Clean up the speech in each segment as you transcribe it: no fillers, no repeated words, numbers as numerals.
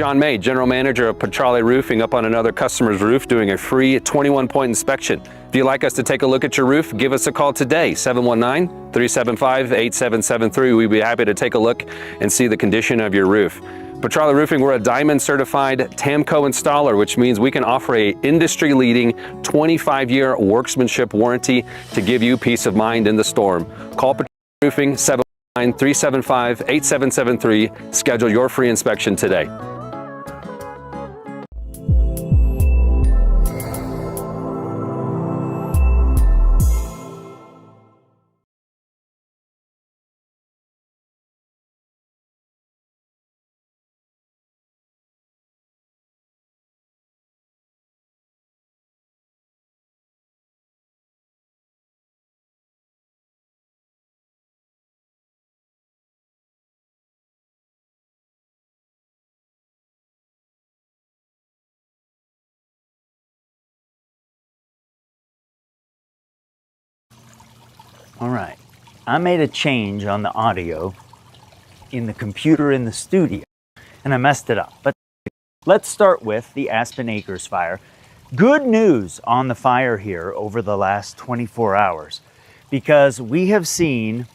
John May, General Manager of Petrale Roofing, up on another customer's roof doing a free 21-point inspection. If you'd like us to take a look at your roof, give us a call today, 719-375-8773. We'd be happy to take a look and see the condition of your roof. Petrale Roofing, we're a Diamond certified TAMCO installer, which means we can offer a industry-leading 25-year workmanship warranty to give you peace of mind in the storm. Call Petrale Roofing, 719-375-8773. Schedule your free inspection today. All right, I made a change on the audio in the computer in the studio, and I messed it up. But let's start with the Aspen Acres Fire. Good news on the fire here over the last 24 hours, because we have seen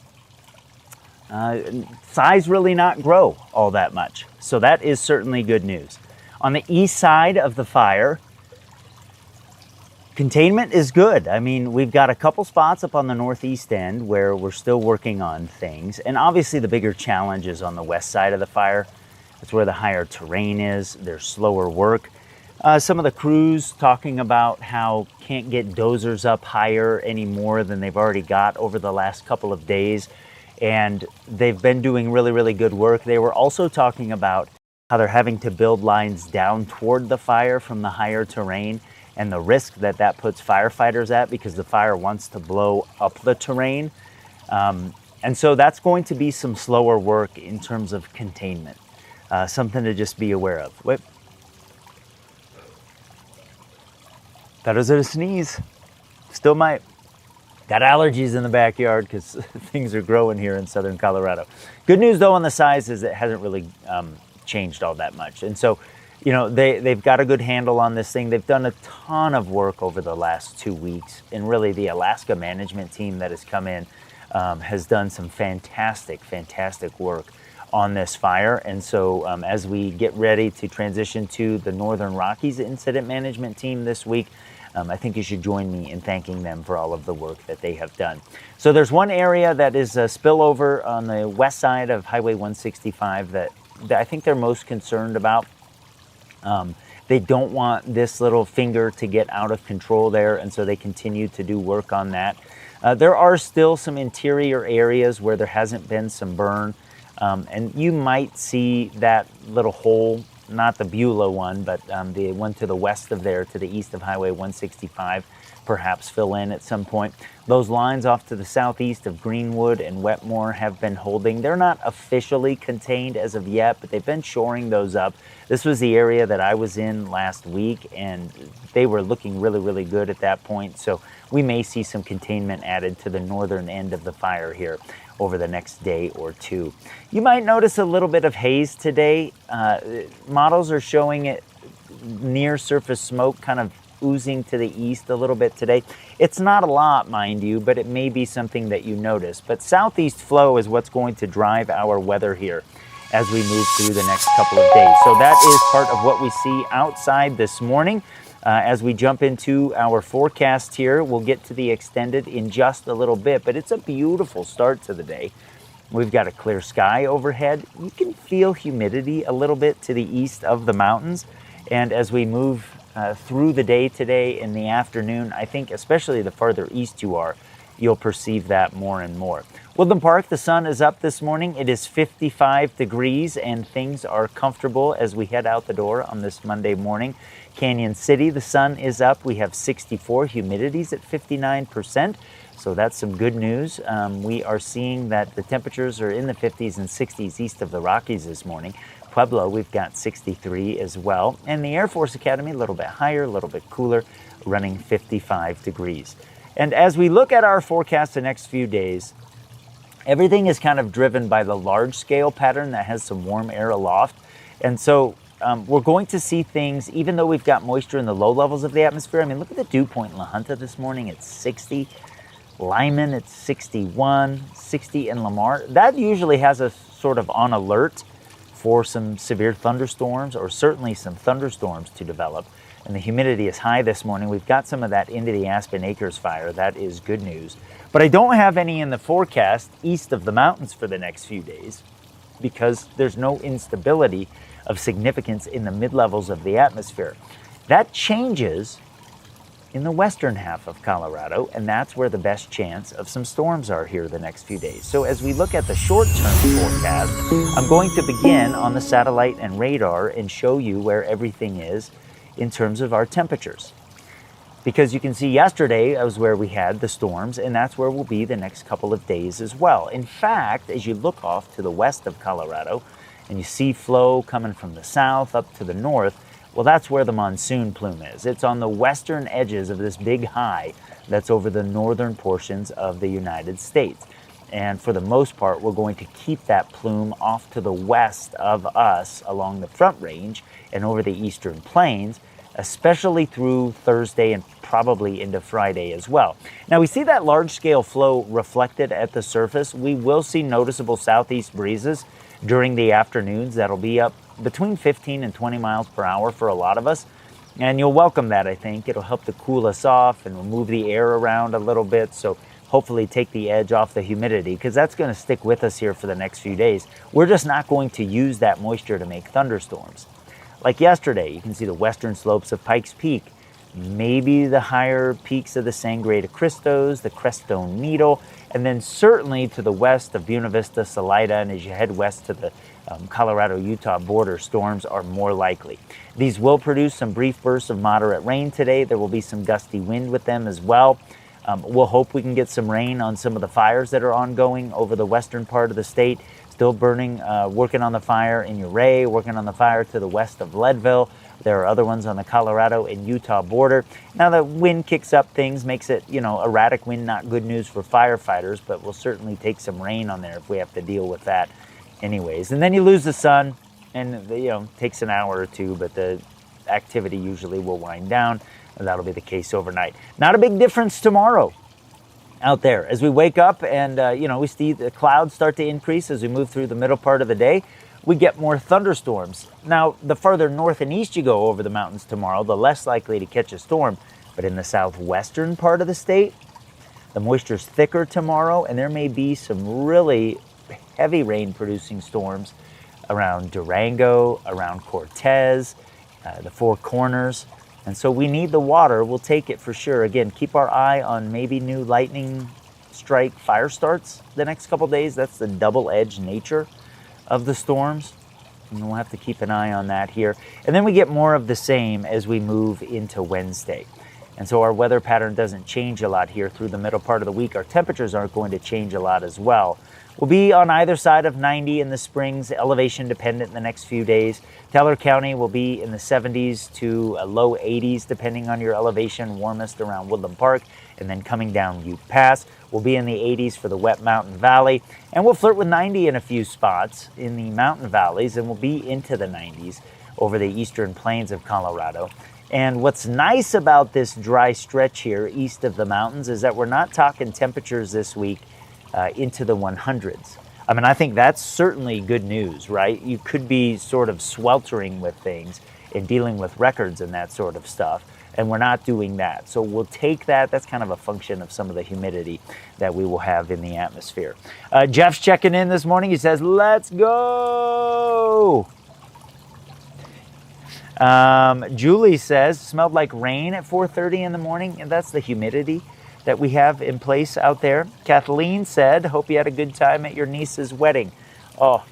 size really not grow all that much. So that is certainly good news. On the east side of the fire, containment is good. I mean, we've got a couple spots up on the northeast end where we're still working on things. And obviously the bigger challenge is on the west side of the fire. That's where the higher terrain is. There's slower work. Some of the crews talking about how can't get dozers up higher any more than they've already got over the last couple of days. And they've been doing really, really good work. They were also talking about how they're having to build lines down toward the fire from the higher terrain, and the risk that that puts firefighters at because the fire wants to blow up the terrain. And so that's going to be some slower work in terms of containment. Something to just be aware of. Wait. That was a sneeze. Still might. Got allergies in the backyard because things are growing here in southern Colorado. Good news though on the size is it hasn't really changed all that much. And so, you know, they've got a good handle on this thing. They've done a ton of work over the last 2 weeks. And really the Alaska management team that has come in has done some fantastic work on this fire. And so as we get ready to transition to the Northern Rockies incident management team this week, I think you should join me in thanking them for all of the work that they have done. So there's one area that is a spillover on the west side of Highway 165 that I think they're most concerned about. They don't want this little finger to get out of control there, and so they continue to do work on that. There are still some interior areas where there hasn't been some burn, and you might see that little hole, not the Beulah one, but the one to the west of there, to the east of Highway 165, perhaps fill in at some point. Those lines off to the southeast of Greenwood and Wetmore have been holding. They're not officially contained as of yet, but they've been shoring those up. This was the area that I was in last week, and they were looking really, really good at that point. So we may see some containment added to the northern end of the fire here over the next day or two. You might notice a little bit of haze today. Models are showing it near surface smoke kind of oozing to the east a little bit today. It's not a lot, mind you, but it may be something that you notice. But southeast flow is what's going to drive our weather here as we move through the next couple of days. So that is part of what we see outside this morning. As we jump into our forecast here, we'll get to the extended in just a little bit, but it's a beautiful start to the day. We've got a clear sky overhead. You can feel humidity a little bit to the east of the mountains. And as we move through the day today in the afternoon, I think especially the farther east you are, you'll perceive that more and more. Woodland Park, the sun is up this morning. It is 55 degrees and things are comfortable as we head out the door on this Monday morning. Canyon City, the sun is up. We have 64, humidity's at 59%. So that's some good news. We are seeing that the temperatures are in the 50s and 60s east of the Rockies this morning. Pueblo, we've got 63 as well. And the Air Force Academy, a little bit higher, a little bit cooler, running 55 degrees. And as we look at our forecast the next few days, everything is kind of driven by the large scale pattern that has some warm air aloft. And so we're going to see things, even though we've got moisture in the low levels of the atmosphere. I mean, look at the dew point in La Junta this morning. It's 60. Lyman, it's 61, 60 in Lamar. That usually has us sort of on alert for some severe thunderstorms, or certainly some thunderstorms to develop. And the humidity is high this morning. We've got some of that into the Aspen Acres Fire. That is good news. But I don't have any in the forecast east of the mountains for the next few days, because there's no instability of significance in the mid-levels of the atmosphere. That changes in the western half of Colorado, and that's where the best chance of some storms are here the next few days. So as we look at the short-term forecast, I'm going to begin on the satellite and radar and show you where everything is in terms of our temperatures. Because you can see yesterday was where we had the storms, and that's where we'll be the next couple of days as well. In fact, as you look off to the west of Colorado, and you see flow coming from the south up to the north, well, that's where the monsoon plume is. It's on the western edges of this big high that's over the northern portions of the United States. And for the most part, we're going to keep that plume off to the west of us along the Front Range and over the eastern plains, especially through Thursday and probably into Friday as well. Now, we see that large-scale flow reflected at the surface. We will see noticeable southeast breezes during the afternoons. That'll be up between 15 and 20 miles per hour for a lot of us. And you'll welcome that, I think. It'll help to cool us off and move the air around a little bit. So hopefully take the edge off the humidity, because that's going to stick with us here for the next few days. We're just not going to use that moisture to make thunderstorms. Like yesterday, you can see the western slopes of Pikes Peak, maybe the higher peaks of the Sangre de Cristos, the Crestone Needle, and then certainly to the west of Buena Vista, Salida, and as you head west to the Colorado-Utah border, storms are more likely. These will produce some brief bursts of moderate rain today. There will be some gusty wind with them as well. We'll hope we can get some rain on some of the fires that are ongoing over the western part of the state. Still burning, working on the fire in Uray, working on the fire to the west of Leadville. There are other ones on the Colorado and Utah border. Now the wind kicks up things, makes it, erratic wind, not good news for firefighters, but we'll certainly take some rain on there if we have to deal with that anyways. And then you lose the sun, and it takes an hour or two, but the activity usually will wind down, and that'll be the case overnight. Not a big difference tomorrow out there. As we wake up and, we see the clouds start to increase as we move through the middle part of the day, we get more thunderstorms. Now, the further north and east you go over the mountains tomorrow, the less likely to catch a storm. But in the southwestern part of the state, the moisture's thicker tomorrow, and there may be some really heavy rain-producing storms around Durango, around Cortez, the Four Corners. And so we need the water. We'll take it for sure. Again, keep our eye on maybe new lightning strike fire starts the next couple days. That's the double-edged nature of the storms. And we'll have to keep an eye on that here. And then we get more of the same as we move into Wednesday. And so our weather pattern doesn't change a lot here through the middle part of the week. Our temperatures aren't going to change a lot as well. We'll be on either side of 90 in the Springs, elevation dependent in the next few days. Teller County will be in the 70s to low 80s, depending on your elevation, warmest around Woodland Park, and then coming down Ute Pass. We'll be in the 80s for the Wet Mountain Valley, and we'll flirt with 90 in a few spots in the mountain valleys, and we'll be into the 90s over the eastern plains of Colorado. And what's nice about this dry stretch here east of the mountains is that we're not talking temperatures this week into the 100s. I mean, I think that's certainly good news, right? You could be sort of sweltering with things and dealing with records and that sort of stuff, and we're not doing that. So we'll take that. That's kind of a function of some of the humidity that we will have in the atmosphere. Jeff's checking in this morning. He says, let's go. Julie says, smelled like rain at 4:30 in the morning, and that's the humidity that we have in place out there. Kathleen said, hope you had a good time at your niece's wedding. Oh,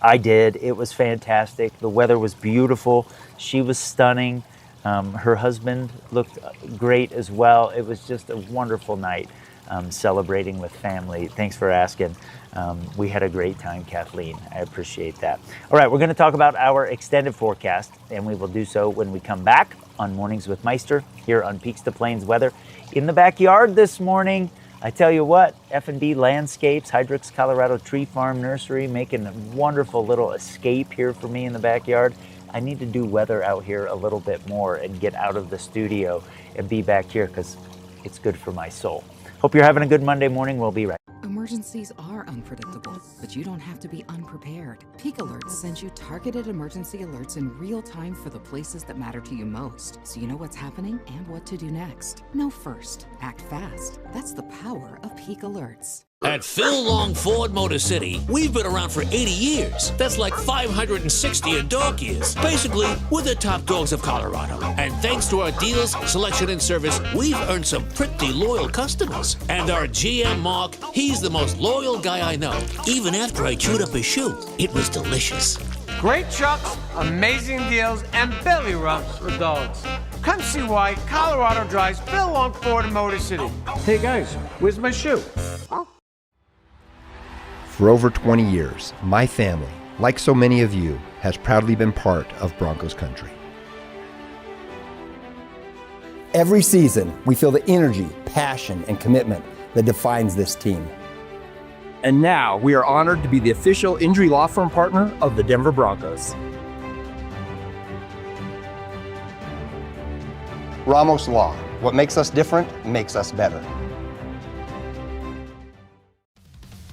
I did. It was fantastic. The weather was beautiful. She was stunning. Her husband looked great as well. It was just a wonderful night celebrating with family. Thanks for asking. We had a great time, Kathleen. I appreciate that. All right, we're going to talk about our extended forecast, and we will do so when we come back on Mornings with Meister here on Peaks to Plains Weather. In the backyard this morning, I tell you what, F&B Landscapes, Hydrix Colorado Tree Farm Nursery, making a wonderful little escape here for me in the backyard. I need to do weather out here a little bit more and get out of the studio and be back here because it's good for my soul. Hope you're having a good Monday morning. We'll be right back. Emergencies are unpredictable, but you don't have to be unprepared. Peak Alerts sends you targeted emergency alerts in real time for the places that matter to you most, so you know what's happening and what to do next. Know first, act fast. That's the power of Peak Alerts. At Phil Long Ford Motor City, we've been around for 80 years. That's like 560 in dog years. Basically, we're the top dogs of Colorado. And thanks to our deals, selection, and service, we've earned some pretty loyal customers. And our GM, Mark, he's the most loyal guy I know. Even after I chewed up his shoe, it was delicious. Great trucks, amazing deals, and belly rubs for dogs. Come see why Colorado drives Phil Long Ford Motor City. Hey guys, where's my shoe? For over 20 years, my family, like so many of you, has proudly been part of Broncos country. Every season, we feel the energy, passion, and commitment that defines this team. And now we are honored to be the official injury law firm partner of the Denver Broncos. Ramos Law. What makes us different makes us better.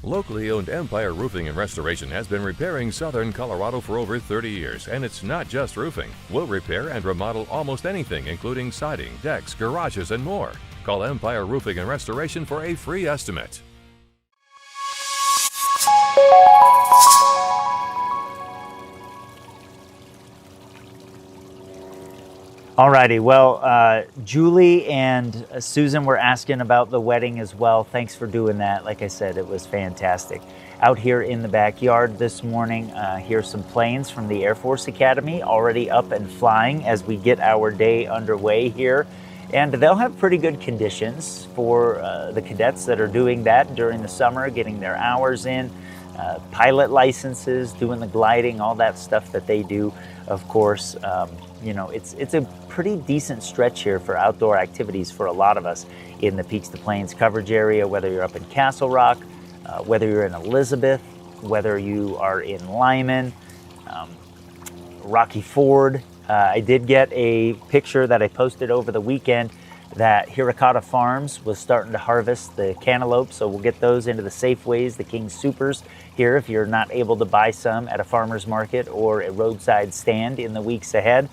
Locally owned Empire Roofing and Restoration has been repairing southern Colorado for over 30 years, and it's not just roofing. We'll repair and remodel almost anything, including siding, decks, garages, and more. Call Empire Roofing and Restoration for a free estimate. Alrighty, well, Julie and Susan were asking about the wedding as well. Thanks for doing that. Like I said, it was fantastic. Out here in the backyard this morning, here's some planes from the Air Force Academy already up and flying as we get our day underway here. And they'll have pretty good conditions for the cadets that are doing that during the summer, getting their hours in, pilot licenses, doing the gliding, all that stuff that they do, of course. You know, it's a pretty decent stretch here for outdoor activities for a lot of us in the Peaks to Plains coverage area, whether you're up in Castle Rock, whether you're in Elizabeth, whether you are in Lyman, Rocky Ford. I did get a picture that I posted over the weekend that Hiracata Farms was starting to harvest the cantaloupe, so we'll get those into the Safeways, the King Supers here if you're not able to buy some at a farmer's market or a roadside stand in the weeks ahead.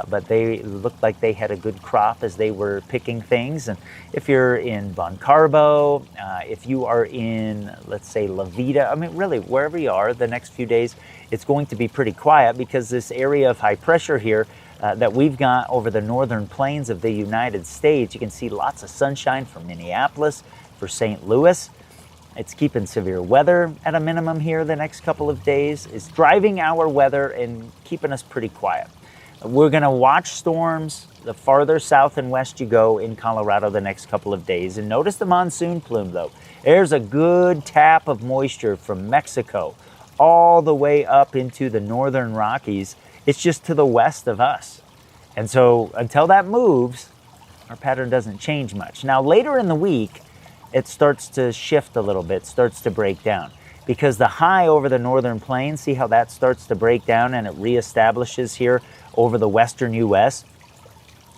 But they looked like they had a good crop as they were picking things. And if you're in Bon Carbo, if you are in, let's say, La Vida, I mean, really, wherever you are the next few days, it's going to be pretty quiet because this area of high pressure here that we've got over the northern plains of the United States, you can see lots of sunshine for Minneapolis, for St. Louis. It's keeping severe weather at a minimum here the next couple of days. It's driving our weather and keeping us pretty quiet. We're going to watch storms the farther south and west you go in Colorado the next couple of days. And notice the monsoon plume, though. There's a good tap of moisture from Mexico all the way up into the northern Rockies. It's just to the west of us. And so until that moves, our pattern doesn't change much. Now, later in the week, it starts to shift a little bit, starts to break down. Because the high over the northern plains, see how that starts to break down and it reestablishes here over the western U.S.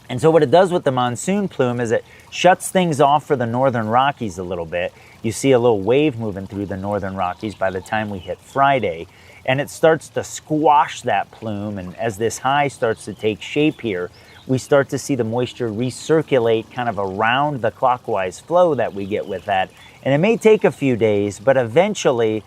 And so what it does with the monsoon plume is it shuts things off for the northern Rockies a little bit. You see a little wave moving through the northern Rockies by the time we hit Friday. And it starts to squash that plume. And as this high starts to take shape here, we start to see the moisture recirculate kind of around the clockwise flow that we get with that. And it may take a few days, but eventually,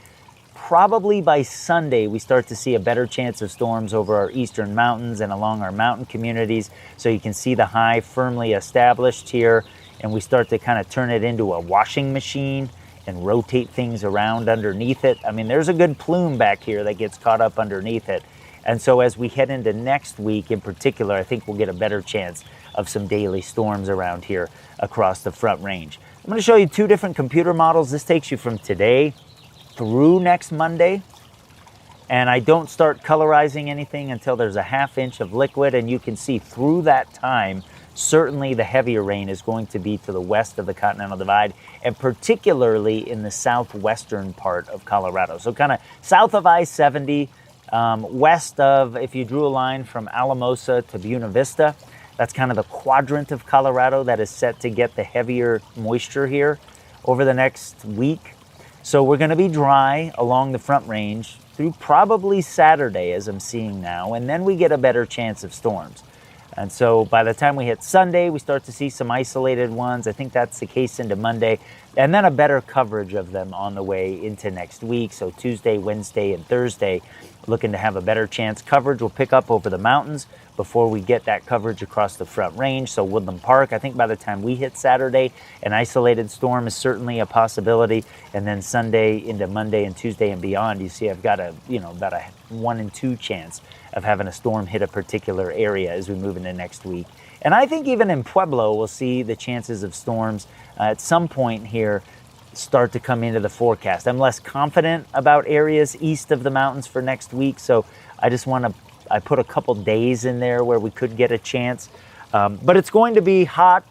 probably by Sunday, we start to see a better chance of storms over our eastern mountains and along our mountain communities. So you can see the high firmly established here, and we start to kind of turn it into a washing machine and rotate things around underneath it. I mean, there's a good plume back here that gets caught up underneath it. And so as we head into next week in particular, I think we'll get a better chance of some daily storms around here across the Front Range. I'm going to show you two different computer models. This takes you from today through next Monday. And I don't start colorizing anything until there's a ½ inch of liquid. And you can see through that time, certainly the heavier rain is going to be to the west of the Continental Divide, and particularly in the southwestern part of Colorado. So kind of south of I-70, West of, if you drew a line from Alamosa to Buena Vista, that's kind of the quadrant of Colorado that is set to get the heavier moisture here over the next week. So we're going to be dry along the Front Range through probably Saturday, as I'm seeing now, and then we get a better chance of storms. And so by the time we hit Sunday, we start to see some isolated ones. I think that's the case into Monday, and then a better coverage of them on the way into next week. So Tuesday, Wednesday, and Thursday, looking to have a better chance. Coverage will pick up over the mountains before we get that coverage across the Front Range. So Woodland Park, I think by the time we hit Saturday, an isolated storm is certainly a possibility. And then Sunday into Monday and Tuesday and beyond, you see I've got about a 1 in 2 chance of having a storm hit a particular area as we move into next week. And I think even in Pueblo, we'll see the chances of storms at some point here start to come into the forecast. I'm less confident about areas east of the mountains for next week, so I put a couple days in there where we could get a chance. But it's going to be hot,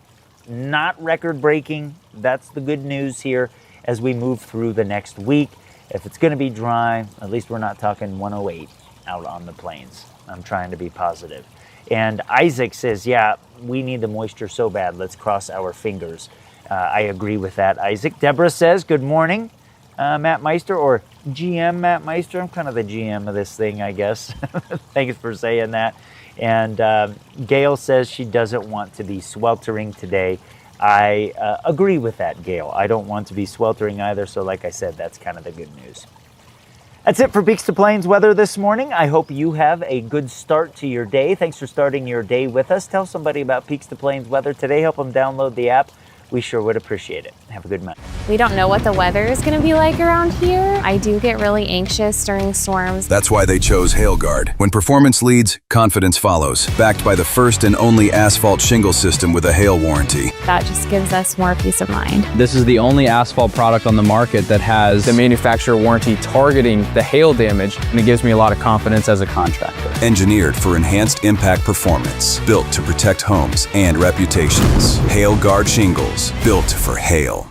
not record-breaking. That's the good news here as we move through the next week. If it's going to be dry, at least we're not talking 108 out on the plains. I'm trying to be positive. And Isaac says, yeah, we need the moisture so bad. Let's cross our fingers. I agree with that, Isaac. Deborah says, good morning, Matt Meister, or GM Matt Meister. I'm kind of the GM of this thing, I guess. Thanks for saying that. And Gail says she doesn't want to be sweltering today. I agree with that, Gail. I don't want to be sweltering either. So like I said, that's kind of the good news. That's it for Peaks to Plains weather this morning. I hope you have a good start to your day. Thanks for starting your day with us. Tell somebody about Peaks to Plains weather today. Help them download the app. We sure would appreciate it. Have a good month. We don't know what the weather is going to be like around here. I do get really anxious during storms. That's why they chose HailGuard. When performance leads, confidence follows. Backed by the first and only asphalt shingle system with a hail warranty. That just gives us more peace of mind. This is the only asphalt product on the market that has the manufacturer warranty targeting the hail damage, and it gives me a lot of confidence as a contractor. Engineered for enhanced impact performance. Built to protect homes and reputations. HailGuard shingles. Built for hail.